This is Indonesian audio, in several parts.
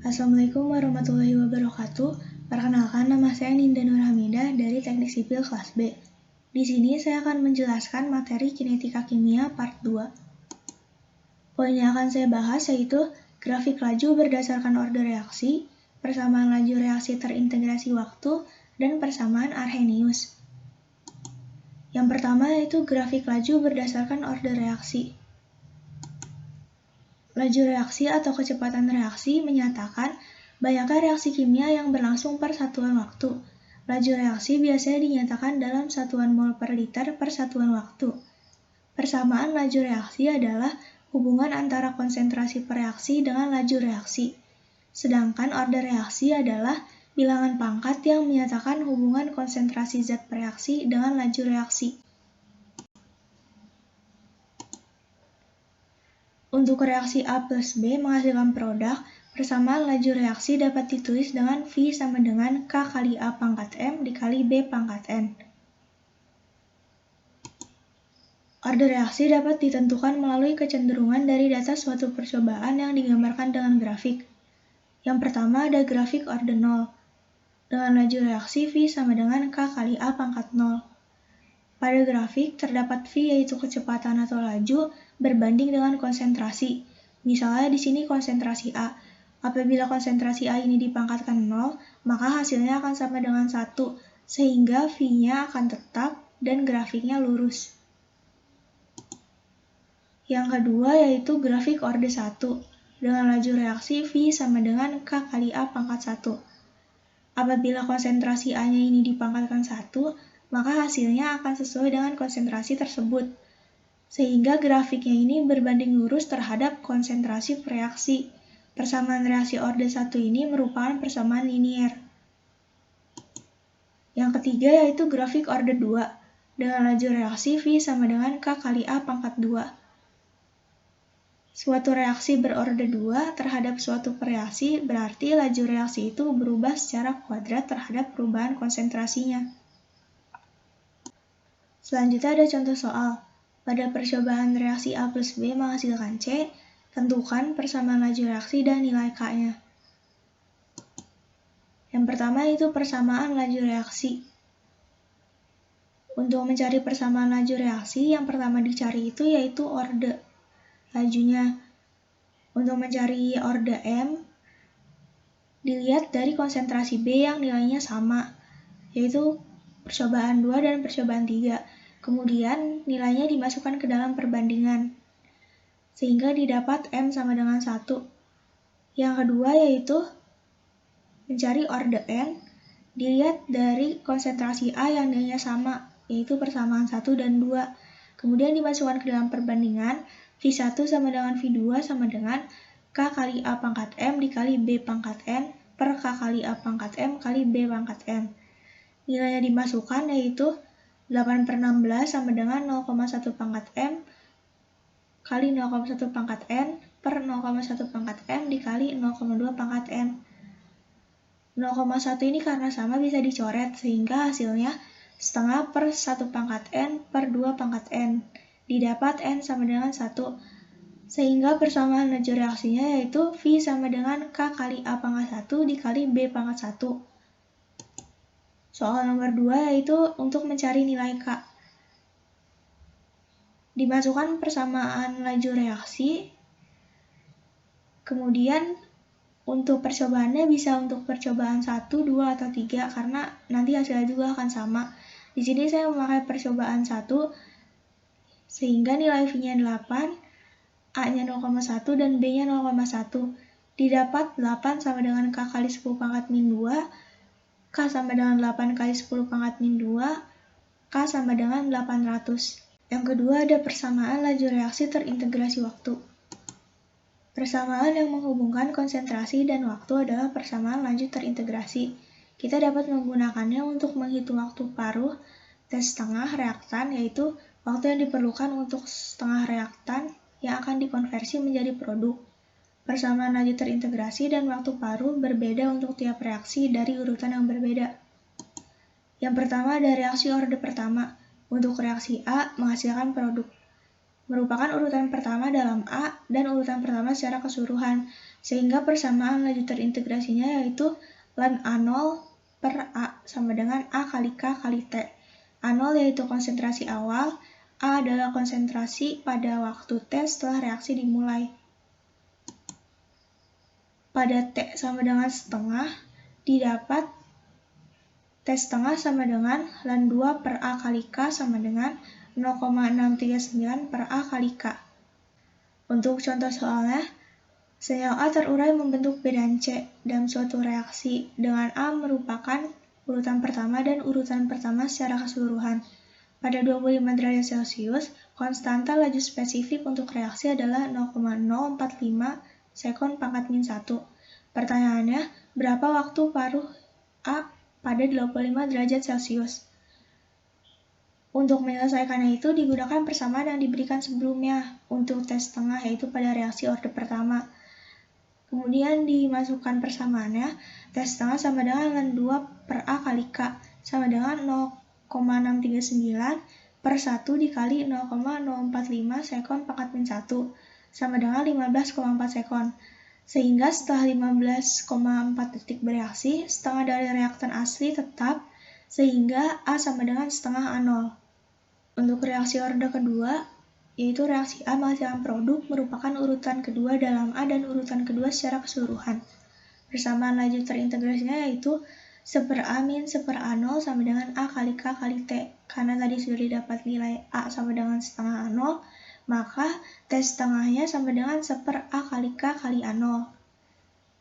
Assalamualaikum warahmatullahi wabarakatuh. Perkenalkan, nama saya Ninda Nurhamidah dari Teknik Sipil kelas B. Di sini saya akan menjelaskan materi kinetika kimia part 2. Poin yang akan saya bahas yaitu grafik laju berdasarkan order reaksi, persamaan laju reaksi terintegrasi waktu, dan persamaan Arrhenius. Yang pertama yaitu grafik laju berdasarkan order reaksi. Laju reaksi atau kecepatan reaksi menyatakan banyaknya reaksi kimia yang berlangsung per satuan waktu. Laju reaksi biasanya dinyatakan dalam satuan mol per liter per satuan waktu. Persamaan laju reaksi adalah hubungan antara konsentrasi per reaksi dengan laju reaksi. Sedangkan order reaksi adalah bilangan pangkat yang menyatakan hubungan konsentrasi zat per reaksi dengan laju reaksi. Untuk reaksi A plus B menghasilkan produk, persamaan laju reaksi dapat ditulis dengan V sama dengan K kali A pangkat M dikali B pangkat N. Order reaksi dapat ditentukan melalui kecenderungan dari data suatu percobaan yang digambarkan dengan grafik. Yang pertama ada grafik order 0, dengan laju reaksi V sama dengan K kali A pangkat 0. Pada grafik terdapat V yaitu kecepatan atau laju berbanding dengan konsentrasi. Misalnya di sini konsentrasi A. Apabila konsentrasi A ini dipangkatkan 0, maka hasilnya akan sama dengan 1, sehingga V-nya akan tetap dan grafiknya lurus. Yang kedua yaitu grafik order 1, dengan laju reaksi V sama dengan K kali A pangkat 1. Apabila konsentrasi A-nya ini dipangkatkan 1, maka hasilnya akan sesuai dengan konsentrasi tersebut. Sehingga grafiknya ini berbanding lurus terhadap konsentrasi reaksi. Persamaan reaksi order 1 ini merupakan persamaan linier. Yang ketiga yaitu grafik order 2, dengan laju reaksi V sama dengan K kali A pangkat 2. Suatu reaksi berorder 2 terhadap suatu reaksi berarti laju reaksi itu berubah secara kuadrat terhadap perubahan konsentrasinya. Selanjutnya ada contoh soal. Pada percobaan reaksi A plus B menghasilkan C, tentukan persamaan laju reaksi dan nilai K-nya. Yang pertama itu persamaan laju reaksi. Untuk mencari persamaan laju reaksi, yang pertama dicari itu yaitu orde lajunya. Untuk mencari orde M, dilihat dari konsentrasi B yang nilainya sama, yaitu percobaan 2 dan percobaan 3. Kemudian nilainya dimasukkan ke dalam perbandingan, sehingga didapat M sama dengan 1. Yang kedua yaitu mencari orde N, dilihat dari konsentrasi A yang nilainya sama, yaitu persamaan 1 dan 2. Kemudian dimasukkan ke dalam perbandingan, V1 sama dengan V2 sama dengan K kali A pangkat M dikali B pangkat N per K kali A pangkat M kali B pangkat N. Nilainya dimasukkan yaitu 8/16 sama dengan 0,1 pangkat M kali 0,1 pangkat N per 0,1 pangkat M dikali 0,2 pangkat N. 0,1 ini karena sama bisa dicoret sehingga hasilnya setengah per 1 pangkat N per 2 pangkat N. Didapat N sama dengan 1. Sehingga persamaan laju reaksinya yaitu V sama dengan K kali A pangkat 1 dikali B pangkat 1. Soal nomor 2 yaitu untuk mencari nilai K. Dimasukkan persamaan laju reaksi. Kemudian untuk percobaannya bisa untuk percobaan 1, 2, atau 3 karena nanti hasilnya juga akan sama. Di sini saya memakai percobaan 1 sehingga nilai V-nya 8, A-nya 0,1 dan B-nya 0,1. Didapat 8 sama dengan K kali 10 pangkat min 2. K sama dengan 8 kali 10 pangkat min 2, K sama dengan 800. Yang kedua ada persamaan laju reaksi terintegrasi waktu. Persamaan yang menghubungkan konsentrasi dan waktu adalah persamaan laju terintegrasi. Kita dapat menggunakannya untuk menghitung waktu paruh tes setengah reaktan, yaitu waktu yang diperlukan untuk setengah reaktan yang akan dikonversi menjadi produk. Persamaan laju terintegrasi dan waktu paruh berbeda untuk tiap reaksi dari urutan yang berbeda. Yang pertama ada reaksi orde pertama. Untuk reaksi A menghasilkan produk. Merupakan urutan pertama dalam A dan urutan pertama secara keseluruhan. Sehingga persamaan laju terintegrasinya yaitu ln A0 per A sama dengan A kali K kali T. A0 yaitu konsentrasi awal, A adalah konsentrasi pada waktu T setelah reaksi dimulai. Pada T sama dengan setengah, didapat T setengah sama dengan ln 2 per A kali K sama dengan 0,639 per A kali K. Untuk contoh soalnya, senyawa A terurai membentuk B dan C dalam suatu reaksi dengan A merupakan urutan pertama dan urutan pertama secara keseluruhan. Pada 25 derajat Celcius, konstanta laju spesifik untuk reaksi adalah 0,045 sekon pangkat min 1. Pertanyaannya, berapa waktu paruh A pada 25 derajat Celcius? Untuk menyelesaikannya itu digunakan persamaan yang diberikan sebelumnya untuk T setengah yaitu pada reaksi orde pertama. Kemudian dimasukkan persamaannya, T setengah sama dengan ln 2 per A kali K sama dengan 0,639 per 1 dikali 0,045 sekon pangkat min 1 sama dengan 15,4 sekon. Sehingga setelah 15,4 detik bereaksi, setengah dari reaktan asli tetap, sehingga A sama dengan setengah A0. Untuk reaksi orde kedua, yaitu reaksi A menghasilkan produk merupakan urutan kedua dalam A dan urutan kedua secara keseluruhan. Persamaan laju terintegrasinya yaitu 1 per A min 1 per A0 sama dengan A kali K kali T. Karena tadi sudah didapat nilai A sama dengan setengah A0, maka T setengahnya sama dengan 1 per A kali K kali A0.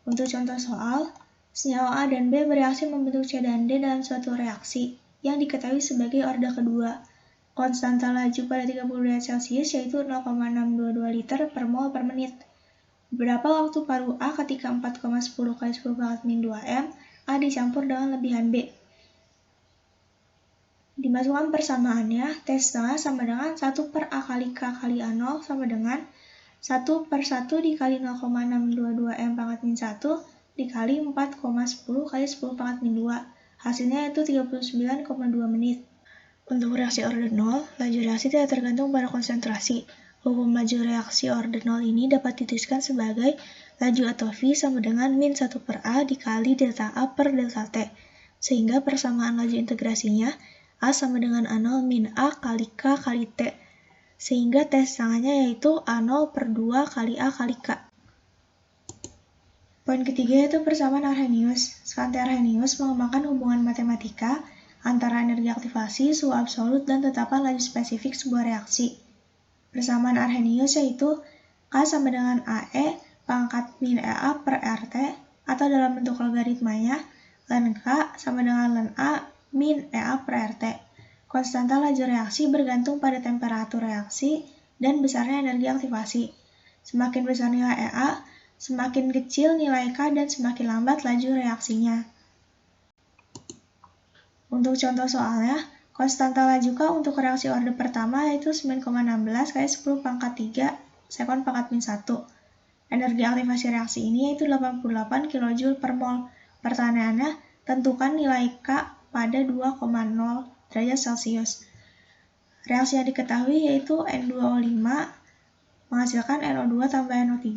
Untuk contoh soal, senyawa A dan B bereaksi membentuk C dan D dalam suatu reaksi yang diketahui sebagai orde kedua. Konstanta laju pada 30 derajat Celcius yaitu 0,622 liter per mol per menit. Berapa waktu paruh A ketika 4,10 kali 10 pangkat min 2M A dicampur dengan lebihan B? Dimasukkan persamaannya, T setengah sama dengan 1 per A kali K kali A0 sama dengan 1 per 1 dikali 0,622 M pangkat min 1 dikali 4,10 kali 10 pangkat min 2. Hasilnya yaitu 39,2 menit. Untuk reaksi orde 0, laju reaksi tidak tergantung pada konsentrasi. Hukum laju reaksi orde 0 ini dapat dituliskan sebagai laju atau V sama dengan min 1 per A dikali delta A per delta T. Sehingga persamaan laju integrasinya A sama dengan A0 min A kali K kali T. Sehingga T setengahnya yaitu A0 per 2 kali A kali K. Poin ketiga yaitu persamaan Arrhenius. Svante Arrhenius mengembangkan hubungan matematika antara energi aktivasi, suhu absolut, dan tetapan laju spesifik sebuah reaksi. Persamaan Arrhenius yaitu K sama dengan AE pangkat min EA per RT, atau dalam bentuk logaritmanya, ln K sama dengan ln A min EA per RT. Konstanta laju reaksi bergantung pada temperatur reaksi dan besarnya energi aktivasi. Semakin besar nilai EA, semakin kecil nilai K dan semakin lambat laju reaksinya. Untuk contoh soalnya, konstanta laju K untuk reaksi orde pertama yaitu 9,16 kali 10 pangkat 3 sekon pangkat min 1. Energi aktivasi reaksi ini yaitu 88 kJ per mol. Pertanyaannya, tentukan nilai K pada 2,0 derajat Celcius. Reaksi yang diketahui yaitu N2O5 menghasilkan NO2 tambah NO3.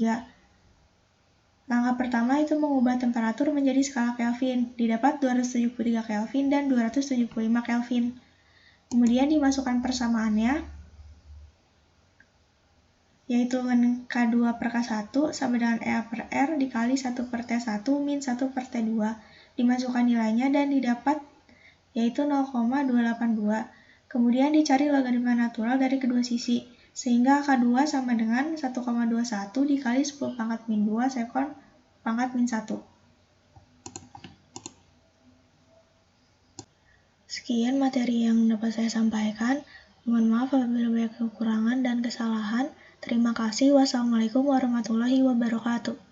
Langkah pertama itu mengubah temperatur menjadi skala Kelvin, didapat 273 Kelvin dan 275 Kelvin. Kemudian dimasukkan persamaannya, yaitu ln K2 per K1 sama dengan EA per R dikali 1 per T1 min 1 per T2. Dimasukkan nilainya dan didapat yaitu 0,282. Kemudian dicari logaritma natural dari kedua sisi, sehingga K2 sama dengan 1,21 dikali 10 pangkat min 2 sekon pangkat min 1. Sekian materi yang dapat saya sampaikan. Mohon maaf apabila banyak kekurangan dan kesalahan. Terima kasih. Wassalamualaikum warahmatullahi wabarakatuh.